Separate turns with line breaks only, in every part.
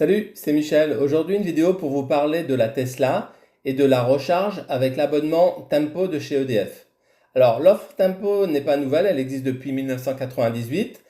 Salut, c'est Michel. Aujourd'hui, une vidéo pour vous parler de la Tesla et de la recharge avec l'abonnement Tempo de chez EDF. Alors, l'offre Tempo n'est pas nouvelle, elle existe depuis 1998,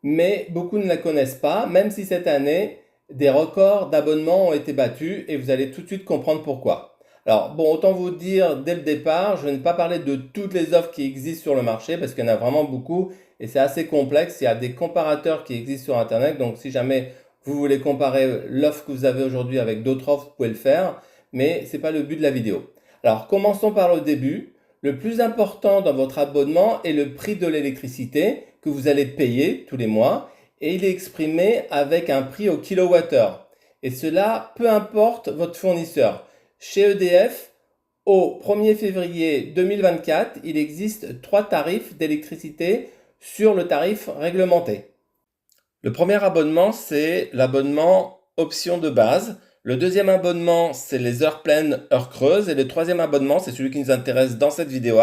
mais beaucoup ne la connaissent pas, même si cette année, des records d'abonnements ont été battus et vous allez tout de suite comprendre pourquoi. Alors, bon, autant vous dire dès le départ, je ne vais pas parler de toutes les offres qui existent sur le marché parce qu'il y en a vraiment beaucoup et c'est assez complexe. Il y a des comparateurs qui existent sur Internet, donc si jamais vous voulez comparer l'offre que vous avez aujourd'hui avec d'autres offres, vous pouvez le faire, mais ce n'est pas le but de la vidéo. Alors, commençons par le début. Le plus important dans votre abonnement est le prix de l'électricité que vous allez payer tous les mois et il est exprimé avec un prix au kilowattheure. Et cela, peu importe votre fournisseur. Chez EDF, au 1er février 2024, il existe 3 tarifs d'électricité sur le tarif réglementé. Le premier abonnement, c'est l'abonnement option de base. Le deuxième abonnement, c'est les heures pleines, heures creuses. Et le troisième abonnement, c'est celui qui nous intéresse dans cette vidéo,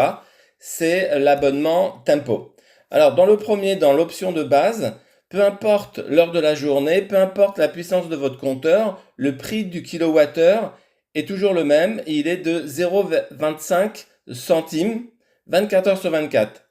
c'est l'abonnement Tempo. Alors, dans le premier, dans l'option de base, peu importe l'heure de la journée, peu importe la puissance de votre compteur, le prix du kilowattheure est toujours le même. Et il est de 0,25 centimes 24 heures sur 24.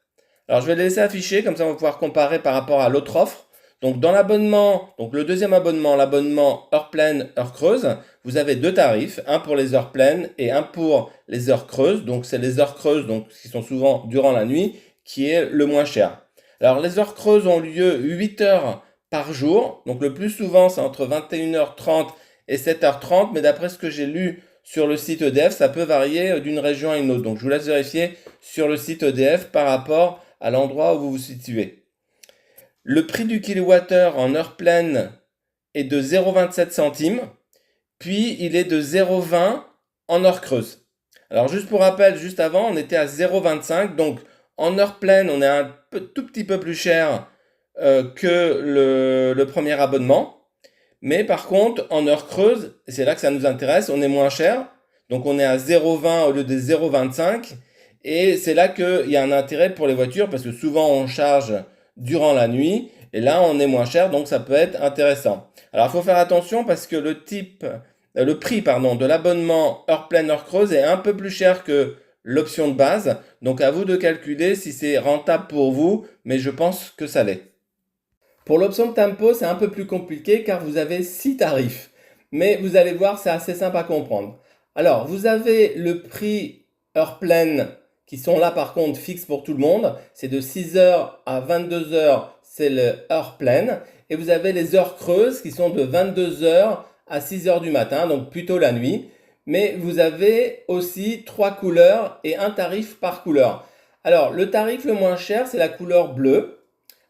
Alors, je vais le laisser afficher, comme ça on va pouvoir comparer par rapport à l'autre offre. Donc dans l'abonnement, donc le deuxième abonnement, l'abonnement heure pleine, heure creuse, vous avez deux tarifs, un pour les heures pleines et un pour les heures creuses. Donc c'est les heures creuses, donc qui sont souvent durant la nuit, qui est le moins cher. Alors les heures creuses ont lieu 8 heures par jour. Donc le plus souvent c'est entre 21h30 et 7h30, mais d'après ce que j'ai lu sur le site EDF, ça peut varier d'une région à une autre. Donc je vous laisse vérifier sur le site EDF par rapport à l'endroit où vous vous situez. Le prix du kilowattheure en heure pleine est de 0,27 centimes, puis il est de 0,20 en heure creuse. Alors juste pour rappel, juste avant, on était à 0,25, donc en heure pleine, on est tout petit peu plus cher que le premier abonnement. Mais par contre, en heure creuse, c'est là que ça nous intéresse, on est moins cher. Donc on est à 0,20 au lieu de 0,25. Et c'est là qu'il y a un intérêt pour les voitures parce que souvent on charge durant la nuit et là on est moins cher, donc ça peut être intéressant. Alors il faut faire attention parce que le prix de l'abonnement heure pleine heure creuse est un peu plus cher que l'option de base, donc à vous de calculer si c'est rentable pour vous, mais je pense que ça l'est. Pour l'option de Tempo, c'est un peu plus compliqué car vous avez 6 tarifs, mais vous allez voir, c'est assez simple à comprendre. Alors vous avez le prix heure pleine qui sont là par contre fixes pour tout le monde. C'est de 6h à 22h, c'est l'heure pleine. Et vous avez les heures creuses qui sont de 22h à 6h du matin, donc plutôt la nuit. Mais vous avez aussi 3 couleurs et un tarif par couleur. Alors le tarif le moins cher, c'est la couleur bleue,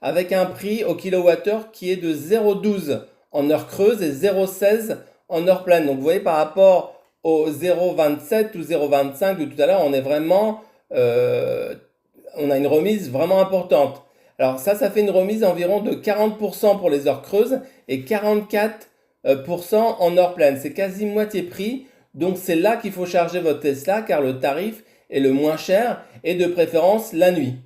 avec un prix au kilowattheure qui est de 0,12 en heure creuse et 0,16 en heure pleine. Donc vous voyez par rapport au 0,27 ou 0,25 de tout à l'heure, on a une remise vraiment importante. Alors ça fait une remise environ de 40% pour les heures creuses et 44% en heure pleine. C'est quasi moitié prix. Donc c'est là qu'il faut charger votre Tesla car le tarif est le moins cher et de préférence la nuit.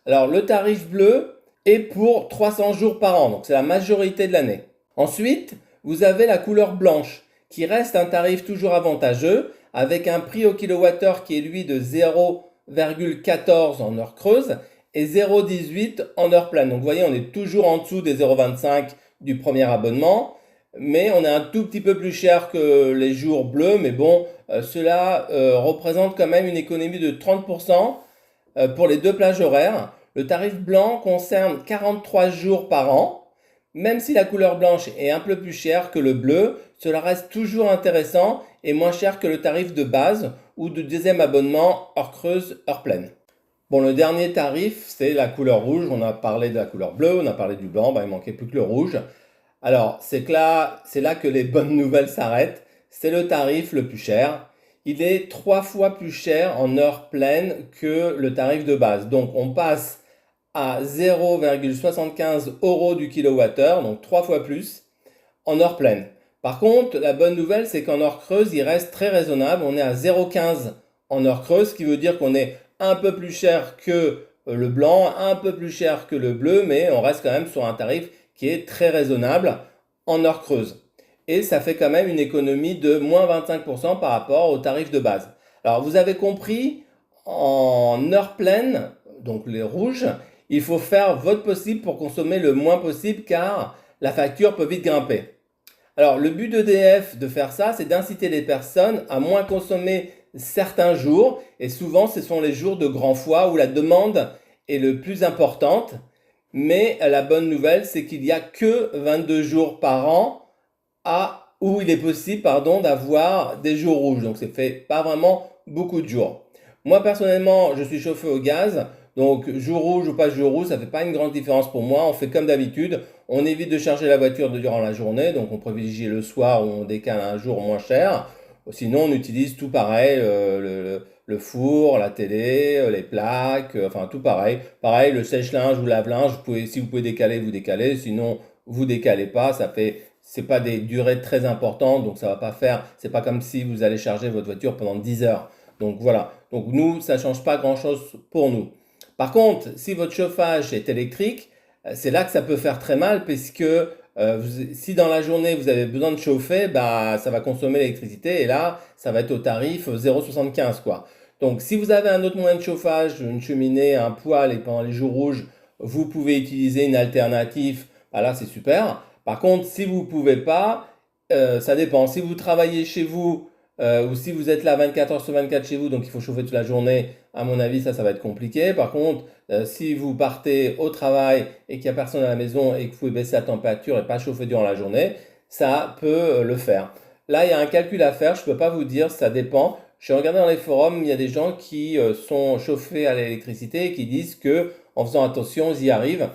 Alors le tarif bleu est pour 300 jours par an, donc c'est la majorité de l'année. Ensuite, vous avez la couleur blanche qui reste un tarif toujours avantageux avec un prix au kilowattheure qui est lui de 0,14 en heure creuse et 0,18 en heure pleine. Donc vous voyez, on est toujours en dessous des 0,25 du premier abonnement, mais on est un tout petit peu plus cher que les jours bleus, mais bon, cela représente quand même une économie de 30% pour les deux plages horaires. Le tarif blanc concerne 43 jours par an. Même si la couleur blanche est un peu plus chère que le bleu, cela reste toujours intéressant et moins cher que le tarif de base ou de deuxième abonnement heure creuse, heure pleine. Bon, le dernier tarif, c'est la couleur rouge. On a parlé de la couleur bleue, on a parlé du blanc, il manquait plus que le rouge. Alors, c'est là que les bonnes nouvelles s'arrêtent. C'est le tarif le plus cher. Il est 3 fois plus cher en heure pleine que le tarif de base. Donc, on passe à 0,75 € du kilowattheure, donc 3 fois plus, en heure pleine. Par contre, la bonne nouvelle, c'est qu'en heure creuse, il reste très raisonnable. On est à 0,15 en heure creuse, ce qui veut dire qu'on est un peu plus cher que le blanc, un peu plus cher que le bleu, mais on reste quand même sur un tarif qui est très raisonnable en heure creuse. et ça fait quand même une économie de moins 25% par rapport au tarif de base. Alors vous avez compris, en heure pleine, donc les rouges, il faut faire votre possible pour consommer le moins possible car la facture peut vite grimper. Alors le but d'EDF de faire ça, c'est d'inciter les personnes à moins consommer certains jours, et souvent ce sont les jours de grand foie où la demande est le plus importante. Mais la bonne nouvelle, c'est qu'il n'y a que 22 jours par an où il est possible d'avoir des jours rouges. Donc, ça fait pas vraiment beaucoup de jours. Moi, personnellement, je suis chauffé au gaz. Donc, jour rouge ou pas jour rouge, ça fait pas une grande différence pour moi. On fait comme d'habitude. On évite de charger la voiture durant la journée. Donc, on privilégie le soir où on décale un jour moins cher. Sinon, on utilise tout pareil, le four, la télé, les plaques, enfin tout pareil. Pareil, le sèche-linge ou lave-linge, si vous pouvez décaler, vous décalez. Sinon, vous décalez pas. C'est pas des durées très importantes, donc ça va pas faire. C'est pas comme si vous allez charger votre voiture pendant 10 heures. Donc voilà. Donc nous, ça change pas grand-chose pour nous. Par contre, si votre chauffage est électrique, c'est là que ça peut faire très mal, puisque si dans la journée vous avez besoin de chauffer, bah, ça va consommer l'électricité et là, ça va être au tarif 0,75 quoi. Donc si vous avez un autre moyen de chauffage, une cheminée, un poêle et pendant les jours rouges, vous pouvez utiliser une alternative, bah là c'est super. Par contre, si vous ne pouvez pas, ça dépend. Si vous travaillez chez vous ou si vous êtes là 24 heures sur 24 chez vous, donc il faut chauffer toute la journée, à mon avis, ça va être compliqué. Par contre, si vous partez au travail et qu'il n'y a personne à la maison et que vous pouvez baisser la température et pas chauffer durant la journée, ça peut le faire. Là, il y a un calcul à faire, je ne peux pas vous dire, ça dépend. Je regardé dans les forums, il y a des gens qui sont chauffés à l'électricité et qui disent que en faisant attention, ils y arrivent.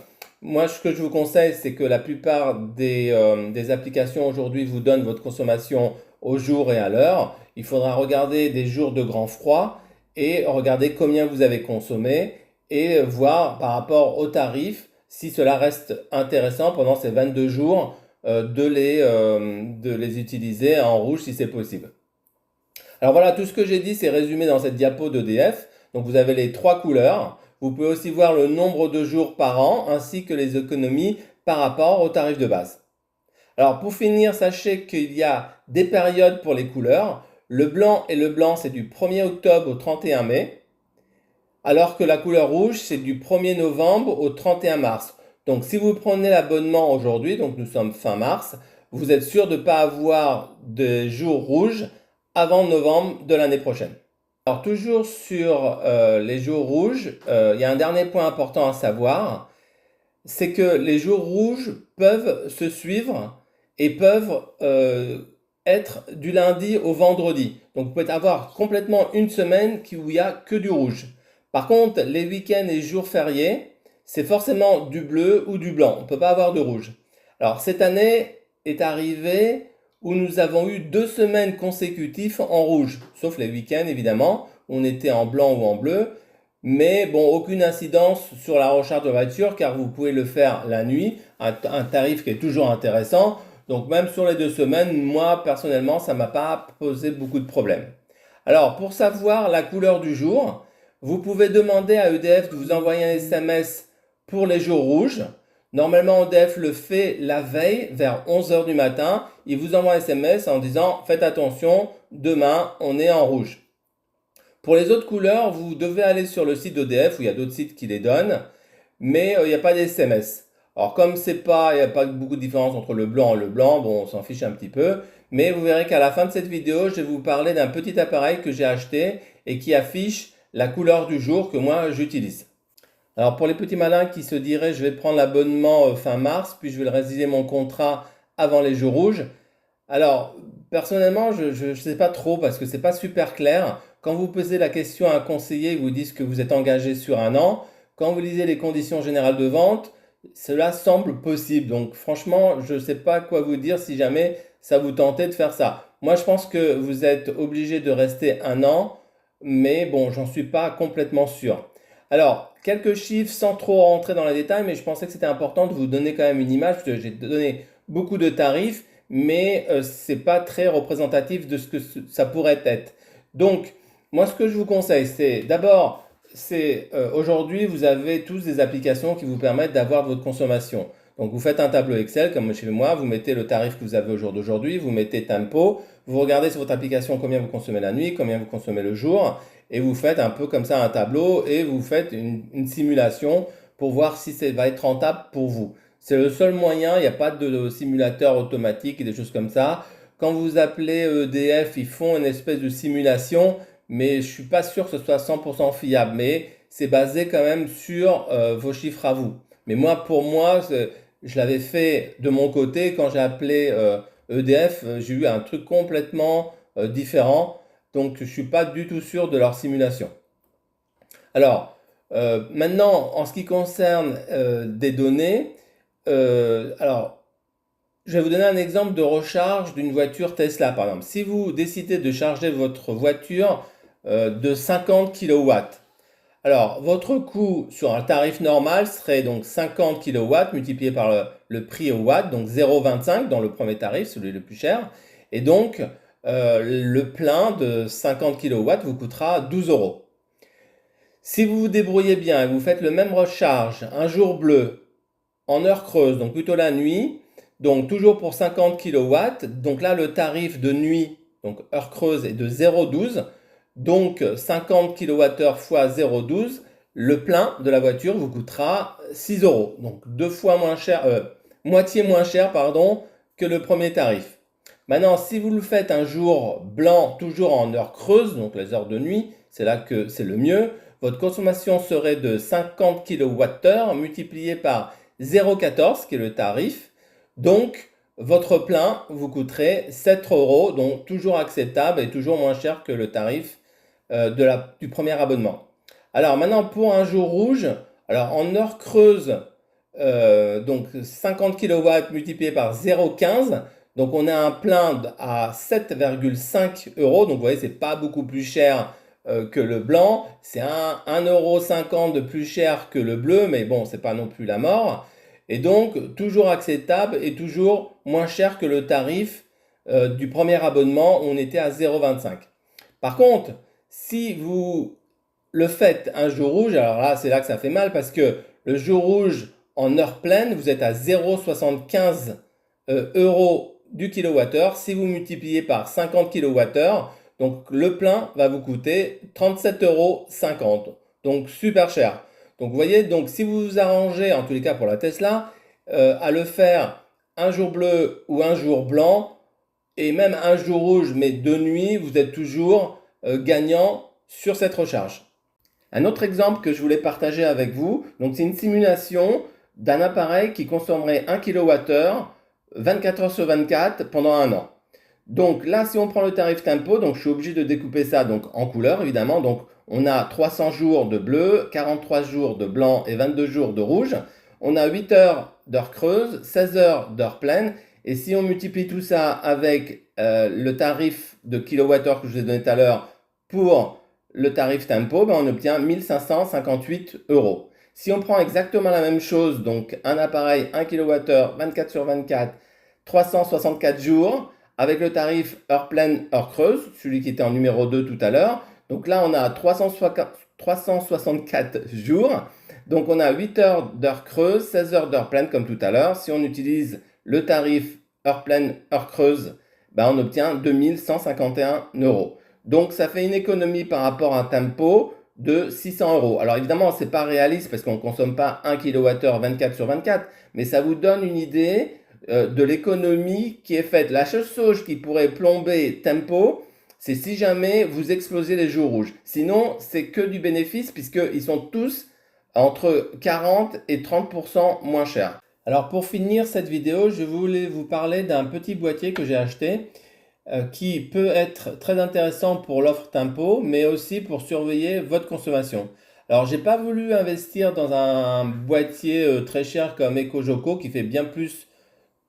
Moi, ce que je vous conseille, c'est que la plupart des applications aujourd'hui vous donnent votre consommation au jour et à l'heure. Il faudra regarder des jours de grand froid et regarder combien vous avez consommé et voir par rapport au tarif si cela reste intéressant pendant ces 22 jours de les utiliser en rouge si c'est possible. Alors voilà, tout ce que j'ai dit, c'est résumé dans cette diapo d'EDF. Donc vous avez les trois couleurs. Vous pouvez aussi voir le nombre de jours par an ainsi que les économies par rapport au tarif de base. Alors pour finir, sachez qu'il y a des périodes pour les couleurs. Le blanc et le blanc, c'est du 1er octobre au 31 mai, alors que la couleur rouge, c'est du 1er novembre au 31 mars. Donc si vous prenez l'abonnement aujourd'hui, donc nous sommes fin mars, vous êtes sûr de ne pas avoir de jours rouges avant novembre de l'année prochaine. Alors toujours sur les jours rouges, il y a un dernier point important à savoir, c'est que les jours rouges peuvent se suivre et peuvent être du lundi au vendredi. Donc vous pouvez avoir complètement une semaine où il n'y a que du rouge. Par contre, les week-ends et les jours fériés, c'est forcément du bleu ou du blanc. On ne peut pas avoir de rouge. Alors cette année est arrivée où nous avons eu 2 semaines consécutives en rouge, sauf les week-ends évidemment, où on était en blanc ou en bleu. Mais bon, aucune incidence sur la recharge de voiture car vous pouvez le faire la nuit, un tarif qui est toujours intéressant. Donc même sur les 2 semaines, moi personnellement, ça ne m'a pas posé beaucoup de problèmes. Alors pour savoir la couleur du jour, vous pouvez demander à EDF de vous envoyer un SMS pour les jours rouges. Normalement, EDF le fait la veille vers 11 h du matin. Il vous envoie un SMS en disant « Faites attention, demain, on est en rouge ». Pour les autres couleurs, vous devez aller sur le site d'EDF où il y a d'autres sites qui les donnent, mais il n'y a pas d'SMS. Alors comme il n'y a pas beaucoup de différence entre le blanc et le blanc, bon, on s'en fiche un petit peu, mais vous verrez qu'à la fin de cette vidéo, je vais vous parler d'un petit appareil que j'ai acheté et qui affiche la couleur du jour que moi j'utilise. Alors pour les petits malins qui se diraient je vais prendre l'abonnement fin mars, puis je vais résilier mon contrat avant les jours rouges. Alors personnellement je ne sais pas trop parce que c'est pas super clair. Quand vous posez la question à un conseiller, ils vous disent que vous êtes engagé sur un an. Quand vous lisez les conditions générales de vente, cela semble possible. Donc franchement, je ne sais pas quoi vous dire si jamais ça vous tentait de faire ça. Moi, je pense que vous êtes obligé de rester un an, mais bon, j'en suis pas complètement sûr. Alors, quelques chiffres sans trop rentrer dans les détails, mais je pensais que c'était important de vous donner quand même une image, parce que j'ai donné beaucoup de tarifs, mais ce n'est pas très représentatif de ce que ça pourrait être. Donc, moi, ce que je vous conseille, c'est d'abord, aujourd'hui, vous avez tous des applications qui vous permettent d'avoir votre consommation. Donc vous faites un tableau Excel comme chez moi, vous mettez le tarif que vous avez au jour d'aujourd'hui, vous mettez tempo, vous regardez sur votre application combien vous consommez la nuit, combien vous consommez le jour, et vous faites un peu comme ça un tableau et vous faites une simulation pour voir si ça va être rentable pour vous. C'est le seul moyen, il n'y a pas de simulateur automatique et des choses comme ça. Quand vous appelez EDF, ils font une espèce de simulation, mais je ne suis pas sûr que ce soit 100% fiable. Mais c'est basé quand même sur vos chiffres à vous. Mais moi, pour moi, je l'avais fait de mon côté quand j'ai appelé EDF, j'ai eu un truc complètement différent. Donc, je ne suis pas du tout sûr de leur simulation. Alors, maintenant, en ce qui concerne des données, alors, je vais vous donner un exemple de recharge d'une voiture Tesla, par exemple. Si vous décidez de charger votre voiture de 50 kW, alors votre coût sur un tarif normal serait donc 50 kW multiplié par le prix au watt, donc 0,25 dans le premier tarif, celui le plus cher. Et donc, le plein de 50 kW vous coûtera 12 euros. Si vous vous débrouillez bien et vous faites le même recharge un jour bleu en heure creuse, donc plutôt la nuit, donc toujours pour 50 kW, donc là le tarif de nuit, donc heure creuse est de 0,12, donc 50 kWh fois 0,12, le plein de la voiture vous coûtera 6 euros, donc moitié moins cher pardon, que le premier tarif. Maintenant, si vous le faites un jour blanc, toujours en heure creuse, donc les heures de nuit, c'est là que c'est le mieux, votre consommation serait de 50 kWh multiplié par 0,14 qui est le tarif. Donc, votre plein vous coûterait 7 euros, donc toujours acceptable et toujours moins cher que le tarif du premier abonnement. Alors maintenant, pour un jour rouge, alors en heure creuse, donc 50 kW multiplié par 0,15, donc on a un plein à 7,5 euros. Donc vous voyez, c'est pas beaucoup plus cher que le blanc. C'est 1,50 € de plus cher que le bleu, mais bon, c'est pas non plus la mort. Et donc, toujours acceptable et toujours moins cher que le tarif du premier abonnement où on était à 0,25. Par contre, si vous le faites un jour rouge, alors là, c'est là que ça fait mal parce que le jour rouge en heure pleine, vous êtes à 0,75 euros du kilowattheure. Si vous multipliez par 50 kWh, donc le plein va vous coûter 37,50 €. Donc super cher. Donc vous voyez, donc si vous vous arrangez, en tous les cas pour la Tesla, à le faire un jour bleu ou un jour blanc, et même un jour rouge, mais de nuit, vous êtes toujours gagnant sur cette recharge. Un autre exemple que je voulais partager avec vous, donc c'est une simulation d'un appareil qui consommerait 1 kWh 24 heures sur 24 pendant un an. Donc là, si on prend le tarif tempo, donc je suis obligé de découper ça donc en couleurs évidemment. Donc on a 300 jours de bleu, 43 jours de blanc et 22 jours de rouge. On a 8 heures d'heure creuse, 16 heures d'heure pleine. Et si on multiplie tout ça avec le tarif de kilowattheure que je vous ai donné tout à l'heure pour le tarif tempo, ben on obtient 1558 euros. Si on prend exactement la même chose, donc un appareil 1 kWh 24 sur 24, 364 jours, avec le tarif heure pleine, heure creuse, celui qui était en numéro 2 tout à l'heure. Donc là, on a 364 jours. Donc on a 8 heures d'heure creuse, 16 heures d'heure pleine comme tout à l'heure. Si on utilise le tarif heure pleine, heure creuse, ben on obtient 2151 euros. Donc ça fait une économie par rapport à un tempo de 600 euros. Alors évidemment, ce n'est pas réaliste parce qu'on ne consomme pas 1 kWh 24 sur 24, mais ça vous donne une idée de l'économie qui est faite. La seule chose qui pourrait plomber tempo, c'est si jamais vous explosez les jours rouges. Sinon, c'est que du bénéfice puisqu'ils sont tous entre 40 et 30% moins chers. Alors pour finir cette vidéo, je voulais vous parler d'un petit boîtier que j'ai acheté qui peut être très intéressant pour l'offre tempo, mais aussi pour surveiller votre consommation. Alors j'ai pas voulu investir dans un boîtier très cher comme EcoJoco qui fait bien plus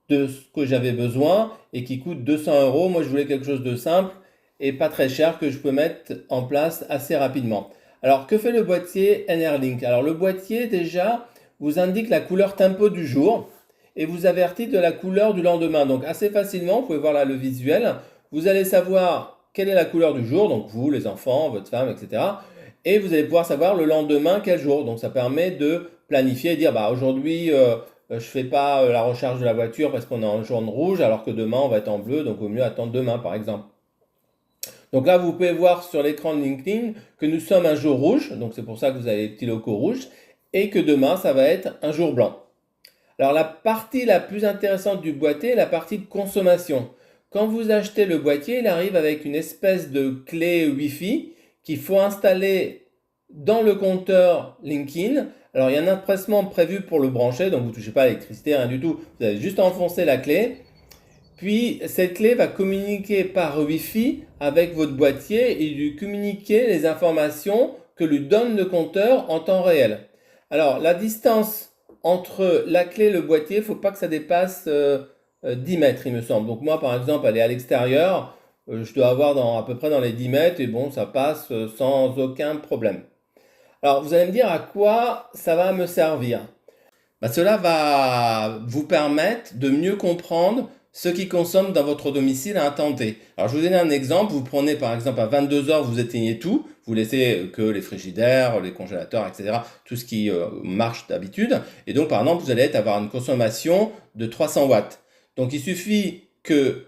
de ce que j'avais besoin et qui coûte 200 euros. Moi, je voulais quelque chose de simple et pas très cher que je peux mettre en place assez rapidement. Alors, que fait le boîtier NR-Link? Alors, le boîtier, déjà, vous indique la couleur tempo du jour et vous avertit de la couleur du lendemain. Donc, assez facilement, vous pouvez voir là le visuel. Vous allez savoir quelle est la couleur du jour, donc vous, les enfants, votre femme, etc. Et vous allez pouvoir savoir le lendemain quel jour. Donc, ça permet de planifier et dire, bah, aujourd'hui, je fais pas la recharge de la voiture parce qu'on est en jaune rouge alors que demain on va être en bleu, donc au mieux attendre demain par exemple. Donc là, vous pouvez voir sur l'écran de LinkedIn que nous sommes un jour rouge, donc c'est pour ça que vous avez les petits locaux rouges, et que demain, ça va être un jour blanc. Alors la partie la plus intéressante du boîtier est la partie de consommation. Quand vous achetez le boîtier, il arrive avec une espèce de clé Wi-Fi qu'il faut installer dans le compteur LinkedIn. Alors il y a un empressement prévu pour le brancher, donc vous ne touchez pas à l'électricité, rien du tout. Vous avez juste à enfoncer la clé. Puis cette clé va communiquer par Wi-Fi avec votre boîtier et lui communiquer les informations que lui donne le compteur en temps réel. Alors la distance entre la clé et le boîtier, il ne faut pas que ça dépasse 10 mètres, il me semble. Donc moi par exemple, elle est à l'extérieur, je dois avoir à peu près dans les 10 mètres et bon, ça passe sans aucun problème. Alors vous allez me dire à quoi ça va me servir. Cela va vous permettre de mieux comprendre ce qui consomme dans votre domicile à un temps T. Alors je vous donne un exemple, vous prenez par exemple à 22 heures, vous éteignez tout, vous laissez que les frigidaires, les congélateurs, etc., tout ce qui marche d'habitude, et donc par exemple vous allez avoir une consommation de 300 watts. Donc il suffit que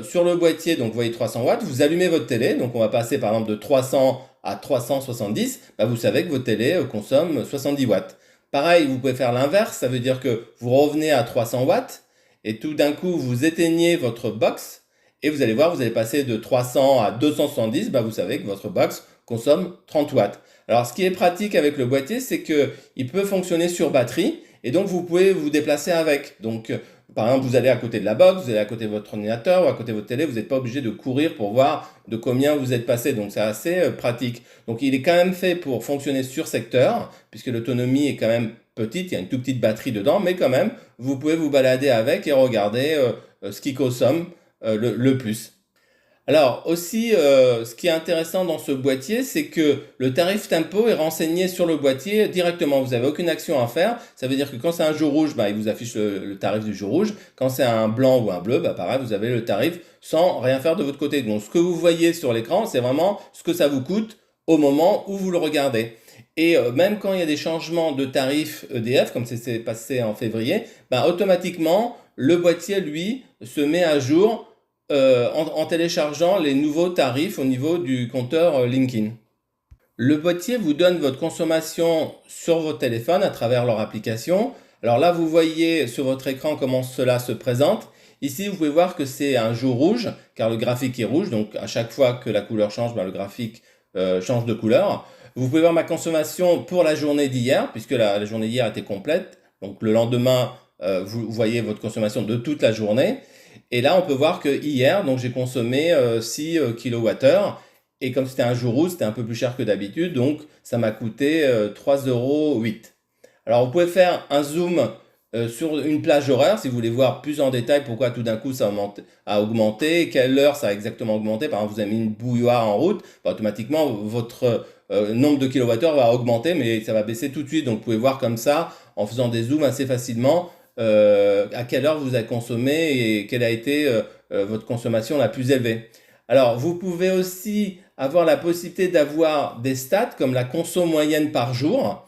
sur le boîtier, donc vous voyez 300 watts, vous allumez votre télé, donc on va passer par exemple de 300 à 370, vous savez que votre télé consomme 70 watts. Pareil, vous pouvez faire l'inverse, ça veut dire que vous revenez à 300 watts et tout d'un coup vous éteignez votre box et vous allez voir, vous allez passer de 300 à 270, vous savez que votre box consomme 30 watts. Alors ce qui est pratique avec le boîtier, c'est qu'il peut fonctionner sur batterie et donc vous pouvez vous déplacer avec. Donc par exemple, vous allez à côté de la box, vous allez à côté de votre ordinateur ou à côté de votre télé, vous n'êtes pas obligé de courir pour voir de combien vous êtes passé. Donc c'est assez pratique. Donc il est quand même fait pour fonctionner sur secteur, puisque l'autonomie est quand même petite, il y a une toute petite batterie dedans, mais quand même, vous pouvez vous balader avec et regarder ce qui consomme le plus. Alors aussi, ce qui est intéressant dans ce boîtier, c'est que le tarif tempo est renseigné sur le boîtier directement. Vous n'avez aucune action à faire. Ça veut dire que quand c'est un jour rouge, il vous affiche le tarif du jour rouge. Quand c'est un blanc ou un bleu, pareil, vous avez le tarif sans rien faire de votre côté. Donc ce que vous voyez sur l'écran, c'est vraiment ce que ça vous coûte au moment où vous le regardez. Et même quand il y a des changements de tarif EDF, comme c'est passé en février, automatiquement, le boîtier, lui, se met à jour en téléchargeant les nouveaux tarifs au niveau du compteur LinkedIn. Le boîtier vous donne votre consommation sur votre téléphone à travers leur application. Alors là, vous voyez sur votre écran comment cela se présente. Ici, vous pouvez voir que c'est un jour rouge, car le graphique est rouge. Donc à chaque fois que la couleur change, le graphique change de couleur. Vous pouvez voir ma consommation pour la journée d'hier, puisque la journée d'hier était complète. Donc le lendemain, vous voyez votre consommation de toute la journée. Et là, on peut voir que hier, donc j'ai consommé 6 kWh. Et comme c'était un jour rouge, c'était un peu plus cher que d'habitude. Donc, ça m'a coûté 3,08 €. Alors, vous pouvez faire un zoom sur une plage horaire si vous voulez voir plus en détail pourquoi tout d'un coup ça a augmenté, quelle heure ça a exactement augmenté. Par exemple, vous avez mis une bouilloire en route, automatiquement, votre nombre de kilowattheures va augmenter, mais ça va baisser tout de suite. Donc, vous pouvez voir comme ça, en faisant des zooms assez facilement, à quelle heure vous avez consommé et quelle a été votre consommation la plus élevée. Alors, vous pouvez aussi avoir la possibilité d'avoir des stats comme la conso moyenne par jour,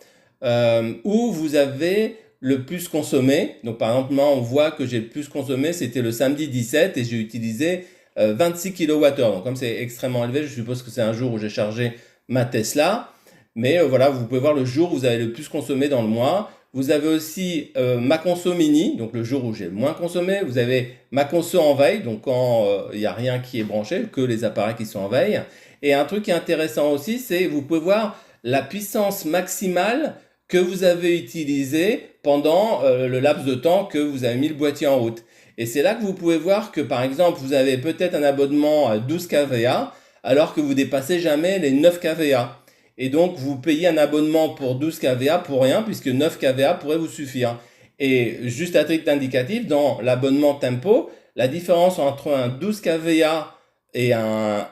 où vous avez le plus consommé. Donc, par exemple, moi, on voit que j'ai le plus consommé, c'était le samedi 17 et j'ai utilisé 26 kWh. Donc, comme c'est extrêmement élevé, je suppose que c'est un jour où j'ai chargé ma Tesla. Mais voilà, vous pouvez voir le jour où vous avez le plus consommé dans le mois. Vous avez aussi ma conso mini, donc le jour où j'ai le moins consommé. Vous avez ma conso en veille, donc quand il n'y a rien qui est branché, que les appareils qui sont en veille. Et un truc qui est intéressant aussi, c'est vous pouvez voir la puissance maximale que vous avez utilisée pendant le laps de temps que vous avez mis le boîtier en route. Et c'est là que vous pouvez voir que par exemple, vous avez peut-être un abonnement à 12 kVA, alors que vous dépassez jamais les 9 kVA. Et donc, vous payez un abonnement pour 12 kVA pour rien, puisque 9 kVA pourrait vous suffire. Et juste à titre d'indicatif, dans l'abonnement Tempo, la différence entre un 12 kVA et un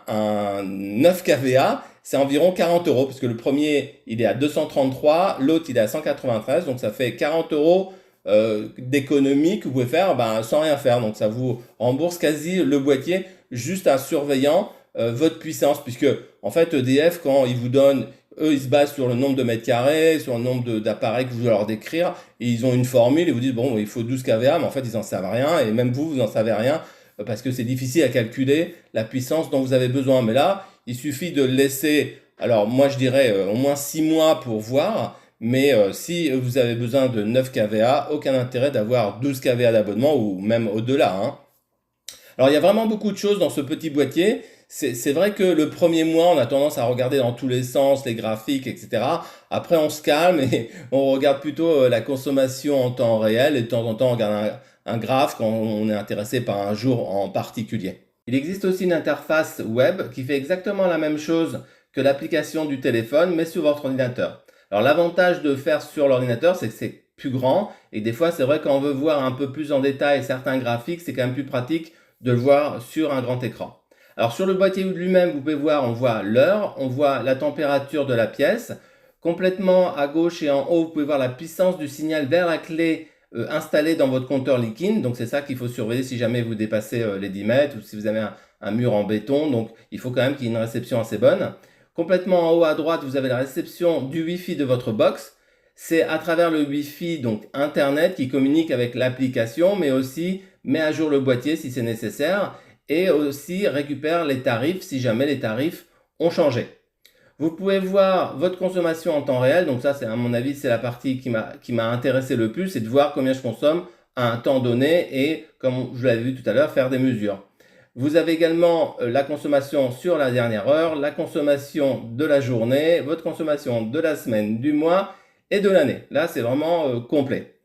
9 kVA, c'est environ 40 €, parce que le premier, il est à 233, l'autre, il est à 193, donc ça fait 40 € d'économie que vous pouvez faire sans rien faire. Donc, ça vous rembourse quasi le boîtier juste en surveillant votre puissance, puisque en fait EDF, quand il vous donne eux, ils se basent sur le nombre de mètres carrés, sur le nombre d'appareils que vous leur décrire, et ils ont une formule, et vous disent, bon, il faut 12 kVA, mais en fait, ils n'en savent rien, et même vous n'en savez rien, parce que c'est difficile à calculer la puissance dont vous avez besoin. Mais là, il suffit de laisser, alors moi je dirais au moins 6 mois pour voir, mais si vous avez besoin de 9 kVA, aucun intérêt d'avoir 12 kVA d'abonnement, ou même au-delà, hein. Alors il y a vraiment beaucoup de choses dans ce petit boîtier. C'est vrai que le premier mois, on a tendance à regarder dans tous les sens, les graphiques, etc. Après, on se calme et on regarde plutôt la consommation en temps réel et de temps en temps, on regarde un graphe quand on est intéressé par un jour en particulier. Il existe aussi une interface web qui fait exactement la même chose que l'application du téléphone, mais sur votre ordinateur. Alors l'avantage de faire sur l'ordinateur, c'est que c'est plus grand et des fois, c'est vrai quand on veut voir un peu plus en détail certains graphiques, c'est quand même plus pratique de le voir sur un grand écran. Alors sur le boîtier lui-même, vous pouvez voir, on voit l'heure, on voit la température de la pièce. Complètement à gauche et en haut, vous pouvez voir la puissance du signal vers la clé installée dans votre compteur Likin. Donc c'est ça qu'il faut surveiller si jamais vous dépassez les 10 mètres ou si vous avez un mur en béton. Donc il faut quand même qu'il y ait une réception assez bonne. Complètement en haut à droite, vous avez la réception du Wi-Fi de votre box. C'est à travers le Wi-Fi, donc Internet, qui communique avec l'application, mais aussi met à jour le boîtier si c'est nécessaire et aussi récupère les tarifs si jamais les tarifs ont changé. Vous pouvez voir votre consommation en temps réel, donc ça, c'est à mon avis, c'est la partie qui m'a intéressé le plus, c'est de voir combien je consomme à un temps donné et, comme je l'avais vu tout à l'heure, faire des mesures. Vous avez également la consommation sur la dernière heure, la consommation de la journée, votre consommation de la semaine, du mois et de l'année. Là, c'est vraiment complet.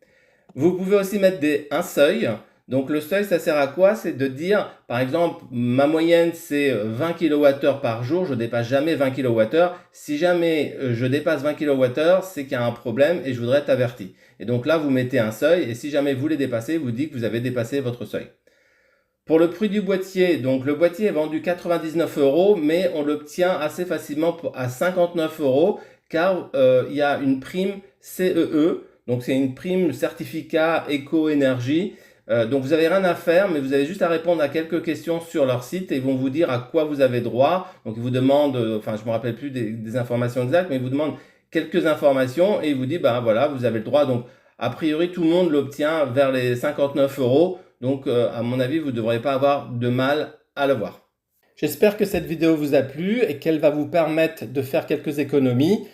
Vous pouvez aussi mettre un seuil. Donc le seuil, ça sert à quoi? C'est de dire, par exemple, ma moyenne, c'est 20 kWh par jour. Je ne dépasse jamais 20 kWh. Si jamais je dépasse 20 kWh, c'est qu'il y a un problème et je voudrais être averti. Et donc là, vous mettez un seuil et si jamais vous les dépassez, vous dites que vous avez dépassé votre seuil. Pour le prix du boîtier, donc le boîtier est vendu 99 €, mais on l'obtient assez facilement à 59 € car il y a une prime CEE. Donc c'est une prime certificat éco-énergie. Donc vous n'avez rien à faire, mais vous avez juste à répondre à quelques questions sur leur site et ils vont vous dire à quoi vous avez droit. Donc ils vous demandent, enfin je ne me rappelle plus des informations exactes, mais ils vous demandent quelques informations et ils vous disent, bah voilà, vous avez le droit. Donc a priori tout le monde l'obtient vers les 59 €. Donc à mon avis, vous ne devriez pas avoir de mal à le voir. J'espère que cette vidéo vous a plu et qu'elle va vous permettre de faire quelques économies.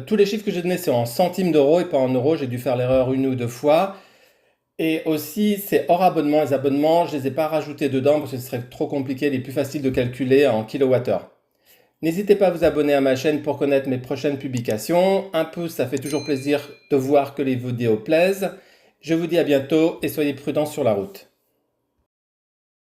Tous les chiffres que j'ai donnés, c'est en centimes d'euros et pas en euros. J'ai dû faire l'erreur une ou deux fois. Et aussi, c'est hors abonnement. Les abonnements, je ne les ai pas rajoutés dedans parce que ce serait trop compliqué. Il est plus facile de calculer en kilowattheure. N'hésitez pas à vous abonner à ma chaîne pour connaître mes prochaines publications. Un pouce, ça fait toujours plaisir de voir que les vidéos plaisent. Je vous dis à bientôt et soyez prudents sur la route.